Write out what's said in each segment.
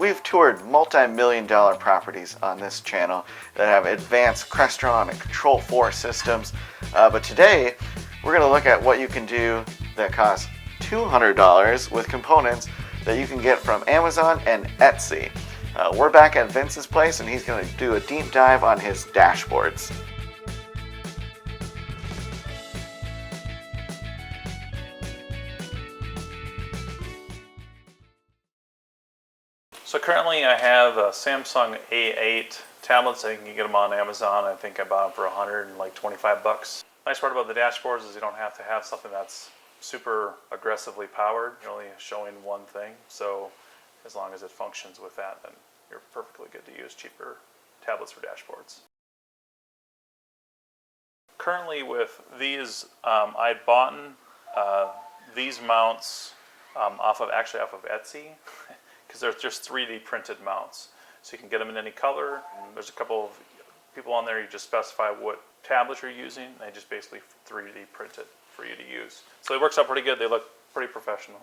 We've toured multi-million-dollar properties on this channel that have advanced Crestron and Control4 systems, but today we're going to look at what you can do that costs $200 with components that you can get from Amazon and Etsy. We're back at Vince's place and he's going to do a deep dive on his dashboards. So currently I have a Samsung A8 tablets. I can get them on Amazon. I think I bought them for $125. Nice part about the dashboards is you don't have to have something that's super aggressively powered. You're only showing one thing. So as long as it functions with that, then you're perfectly good to use cheaper tablets for dashboards. Currently with these, I bought these mounts off of Etsy. Because they're just 3D printed mounts. So you can get them in any color. And there's a couple of people on there, you just specify what tablet you're using, and they just basically 3D print it for you to use. So it works out pretty good. They look pretty professional.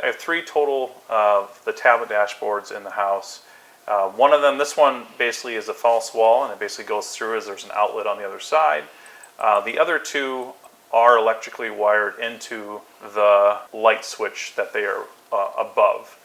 I have 3 total of the tablet dashboards in the house. One of them, this one basically is a false wall, and it basically goes through as there's an outlet on the other side. The other 2 are electrically wired into the light switch that they are above.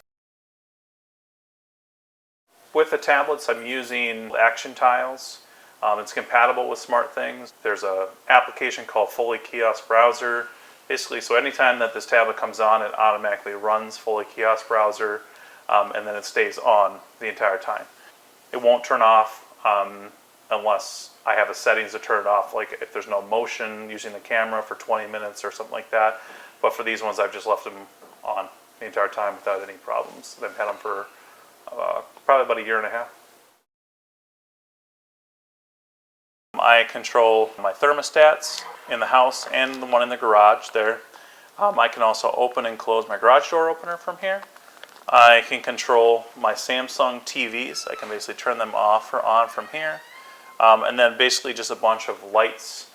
With the tablets, I'm using Action Tiles. It's compatible with SmartThings. There's an application called Fully Kiosk Browser. Basically, so anytime that this tablet comes on, it automatically runs Fully Kiosk Browser, and then it stays on the entire time. It won't turn off unless I have a settings to turn it off, like if there's no motion using the camera for 20 minutes or something like that. But for these ones, I've just left them on the entire time without any problems. I've had them for probably about a year and a half. I control my thermostats in the house and the one in the garage there. I can also open and close my garage door opener from here. I can control my Samsung TVs. I can basically turn them off or on from here. And then basically just a bunch of lights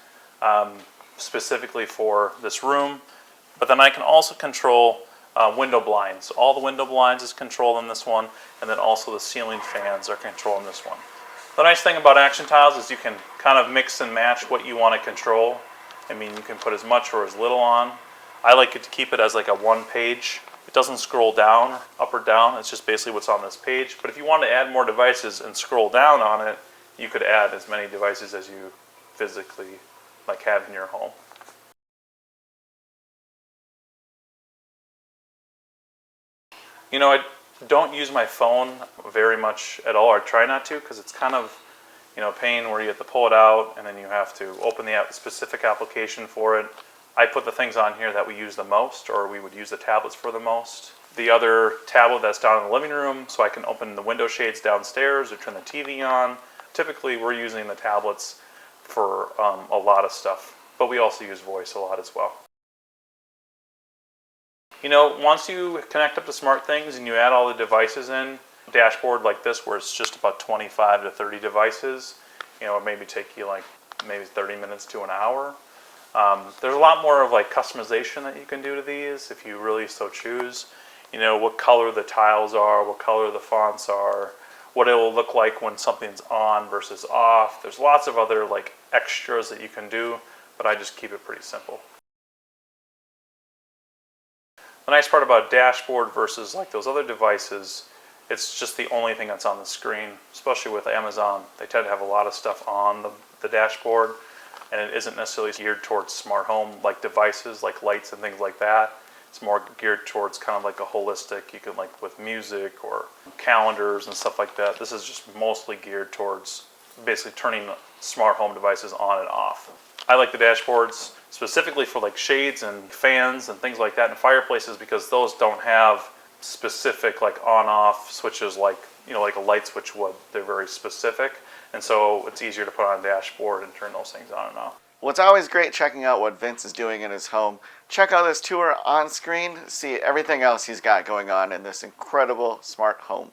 specifically for this room. But then I can also control window blinds. All the window blinds is controlled in this one, and then also the ceiling fans are controlled in this one. The nice thing about Action Tiles is you can kind of mix and match what you want to control. I mean, you can put as much or as little on. I like it to keep it as like a one page. It doesn't scroll down, up or down. It's just basically what's on this page. But if you want to add more devices and scroll down on it, you could add as many devices as you physically have in your home. You know, I don't use my phone very much at all, or try not to, because it's kind of, a pain where you have to pull it out and then you have to open the specific application for it. I put the things on here that we use the most, or we would use the tablets for the most. The other tablet that's down in the living room, so I can open the window shades downstairs or turn the TV on. Typically, we're using the tablets for a lot of stuff, but we also use voice a lot as well. Once you connect up to SmartThings and you add all the devices in, a dashboard like this where it's just about 25 to 30 devices, it maybe take you maybe 30 minutes to an hour. There's a lot more of customization that you can do to these if you really so choose. What color the tiles are, what color the fonts are, what it will look like when something's on versus off. There's lots of other extras that you can do, but I just keep it pretty simple. The nice part about dashboard versus those other devices, it's just the only thing that's on the screen, especially with Amazon. They tend to have a lot of stuff on the dashboard, and it isn't necessarily geared towards smart home devices like lights and things like that. It's more geared towards kind of a holistic, you can with music or calendars and stuff like that. This is just mostly geared towards basically turning smart home devices on and off. I like the dashboards specifically for shades and fans and things like that and fireplaces, because those don't have specific on-off switches like a light switch would. They're very specific, and so it's easier to put on a dashboard and turn those things on and off. Well, it's always great checking out what Vince is doing in his home. Check out this tour on screen, see everything else he's got going on in this incredible smart home.